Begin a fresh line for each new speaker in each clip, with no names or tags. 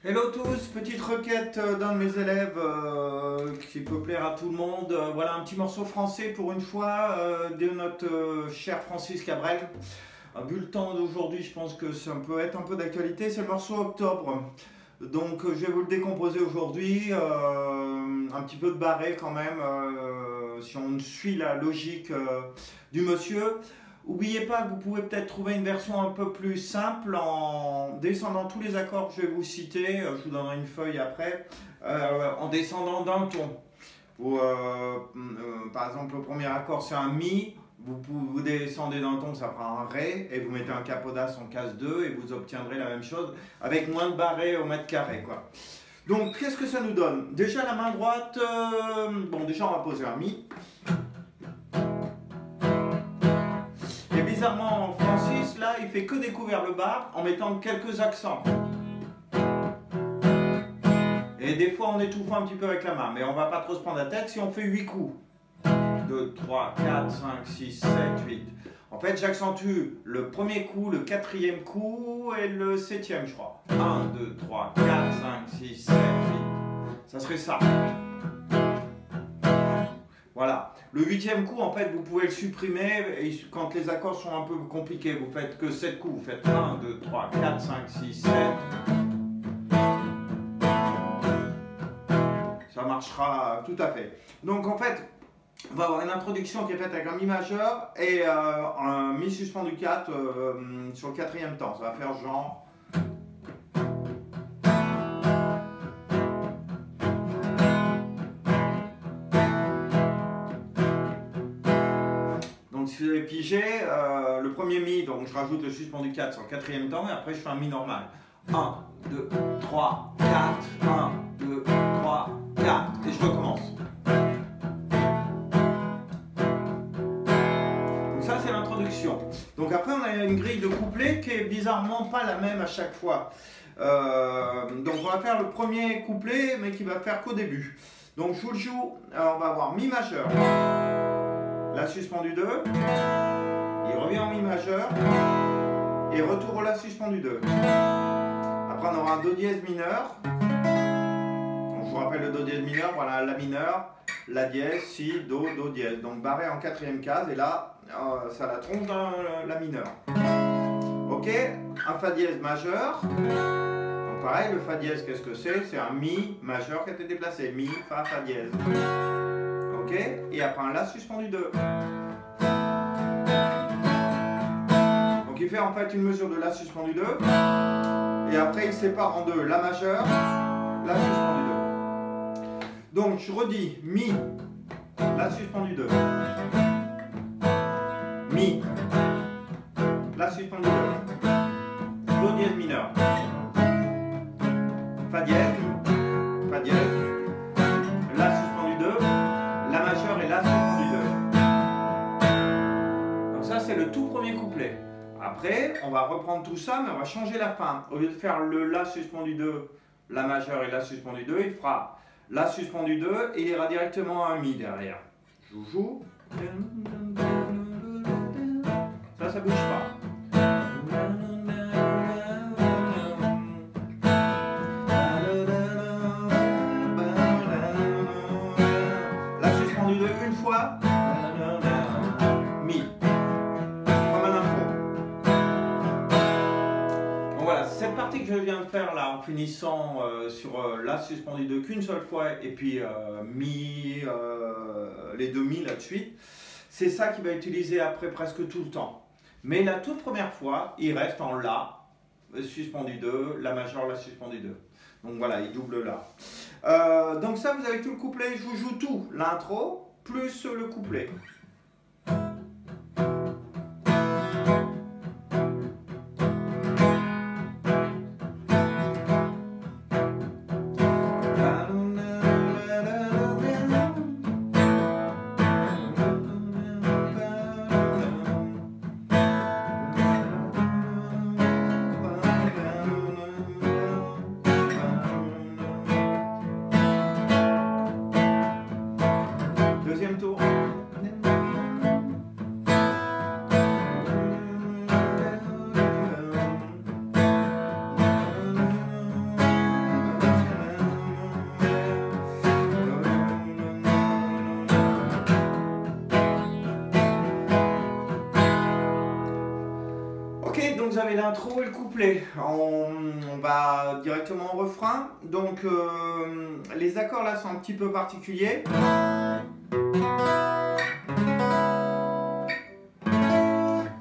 Hello tous, petite requête d'un de mes élèves qui peut plaire à tout le monde. Voilà un petit morceau français pour une fois de notre cher Francis Cabrel. Vu le temps d'aujourd'hui, je pense que ça peut être un peu d'actualité. C'est le morceau Octobre. Donc je vais vous le décomposer aujourd'hui. Un petit peu de barré quand même, si on suit la logique du monsieur. N'oubliez pas que vous pouvez peut-être trouver une version un peu plus simple en descendant tous les accords que je vais vous citer. Je vous donnerai une feuille après. En descendant d'un ton. Par exemple, le premier accord c'est un Mi. Vous descendez d'un ton, ça fera un Ré. Et vous mettez un capodas en case 2 et vous obtiendrez la même chose avec moins de barré au mètre carré, quoi. Donc, qu'est-ce que ça nous donne? Déjà, la main droite, bon, déjà, on va poser un Mi. Et bizarrement, Francis, là, il fait que découvrir le bas en mettant quelques accents. Et des fois, on étouffe un petit peu avec la main, mais on va pas trop se prendre la tête si on fait 8 coups. 2, 3, 4, 5, 6, 7, 8. En fait, j'accentue le premier coup, le quatrième coup et le septième, je crois. 1, 2, 3, 4, 5, 6, 7, 8. Ça serait ça. Voilà. Le huitième coup, en fait, vous pouvez le supprimer et quand les accords sont un peu compliqués. Vous faites que 7 coups. Vous faites 1, 2, 3, 4, 5, 6, 7. Ça marchera tout à fait. Donc, en fait, on va avoir une introduction qui est faite avec un Mi majeur et un Mi suspendu 4 sur le quatrième temps. Ça va faire genre... Donc si vous avez pigé, le premier Mi, donc je rajoute le suspendu 4 sur le quatrième temps et après je fais un Mi normal. 1, 2, 3, 4, 1, 2, 3, 4 et je recommence. Donc après on a une grille de couplet qui est bizarrement pas la même à chaque fois. Donc on va faire le premier couplet mais qui va faire qu'au début. Donc je vous le joue, alors on va avoir Mi majeur, La suspendu 2, il revient en Mi majeur et retour au La suspendu 2. Après on aura un Do dièse mineur. Donc, je vous rappelle le Do dièse mineur, voilà La mineur, La dièse, Si, Do, Do dièse. Donc barré en quatrième case et là ça la trompe dans la mineure. Ok, un Fa dièse majeur. Donc pareil, le Fa dièse, qu'est-ce que c'est? C'est un Mi majeur qui a été déplacé. Mi, Fa, Fa dièse. Ok, et après un La suspendu 2. Donc il fait en fait une mesure de La suspendu 2. Et après il sépare en deux La majeur, La suspendu 2. Donc je redis Mi, La suspendu 2. Mi, La suspendu 2, Do dièse mineur, Fa dièse, Fa dièse, La suspendu 2, La majeur et La suspendu 2. Donc ça c'est le tout premier couplet. Après on va reprendre tout ça mais on va changer la fin. Au lieu de faire le La suspendu 2, La majeur et La suspendu 2, il fera La suspendu 2 et il ira directement à un Mi derrière. Je vous joue. Ça bouge pas. La suspendu 2 une fois. Mi. Comme un intro. Donc voilà, cette partie que je viens de faire là en finissant sur La suspendu 2 qu'une seule fois et puis Mi, les deux Mi là de suite, c'est ça qui va utiliser après presque tout le temps. Mais la toute première fois, il reste en La, suspendu 2, La majeur, La suspendu 2. Donc voilà, il double La. Donc ça, vous avez tout le couplet, je vous joue tout. L'intro, plus le couplet. Deuxième tour. vous avez l'intro et le couplet. On va directement au refrain. Donc les accords là sont un petit peu particuliers.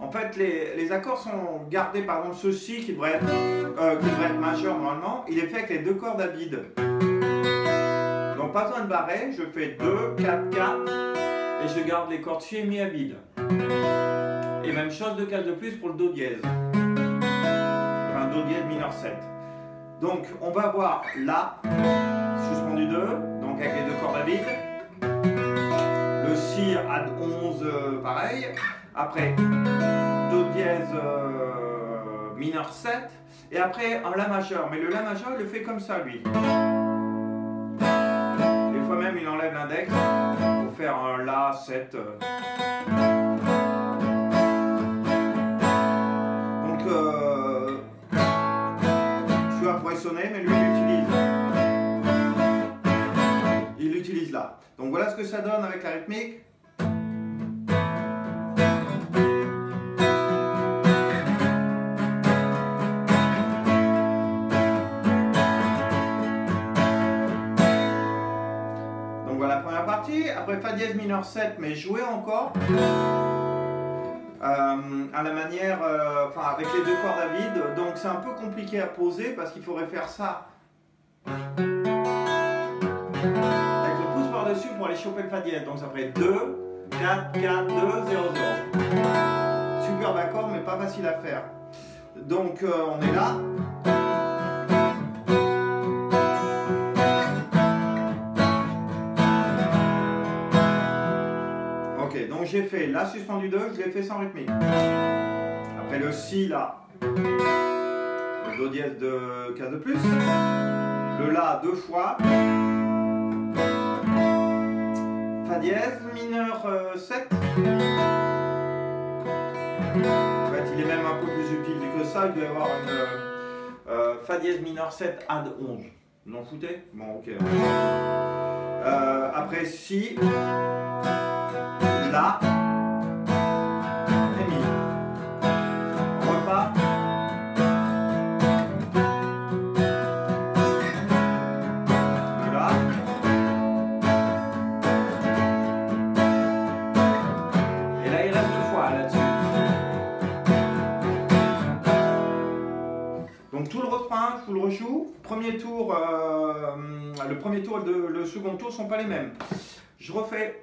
En fait, les accords sont gardés, par exemple ceci qui devrait être majeur normalement, il est fait avec les deux cordes à vide. Donc pas besoin de barrer, je fais 2, 4, 4 et je garde les cordes si et mi à vide. Et même chose, 2 cases de plus pour le Do dièse. Enfin, Do dièse mineur 7. Donc, on va voir La, suspendu 2, donc avec les deux cordes à vide. Le Si add 11, pareil. Après, Do dièse mineur 7. Et après, un La majeur. Mais le La majeur, il le fait comme ça, lui. Des fois même, il enlève l'index pour faire un La 7. Pourrait sonner, mais lui il l'utilise là. Donc voilà ce que ça donne avec la rythmique. Donc voilà la première partie. Après Fa dièse mineur 7, mais jouer encore. À la manière, enfin avec les deux cordes à vide, donc c'est un peu compliqué à poser parce qu'il faudrait faire ça avec le pouce par dessus pour aller choper le Fa dièse. Donc ça ferait 2, 4, 4, 2, 0, 0. Superbe accord mais pas facile à faire. Donc on est là. Donc j'ai fait La suspendu 2, je l'ai fait sans rythmique. Après le Si là, le Do dièse de case de plus, le La 2 fois, Fa dièse mineur 7. En fait il est même un peu plus subtil que ça, il doit y avoir une Fa dièse mineur 7 add 11. Vous en foutez? Bon ok. Après Si. La et Mi. On repart. La. Et là il reste 2 fois là-dessus. Donc tout le refrain, je vous le rejoue. Premier tour, le premier tour et le second tour sont pas les mêmes. Je refais.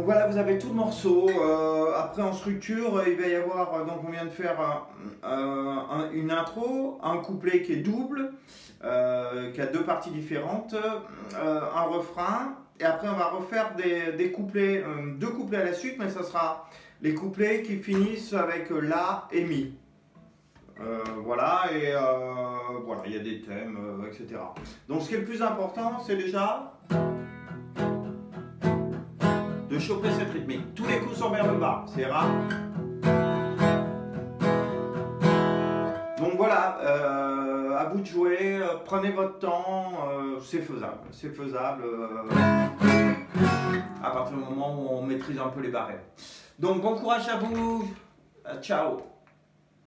Voilà, vous avez tout le morceau. Après en structure, il va y avoir, donc on vient de faire une intro, un couplet qui est double, qui a 2 parties différentes, un refrain, et après on va refaire des couplets, 2 couplets à la suite, mais ça sera les couplets qui finissent avec La et Mi. Voilà, et voilà, il y a des thèmes, etc. Donc ce qui est le plus important, c'est déjà de choper cette rythmique. Tous les coups sont vers le bas, c'est rare. Donc voilà, à vous de jouer, prenez votre temps, c'est faisable à partir du moment où on maîtrise un peu les barrets. Donc bon courage à vous, ciao.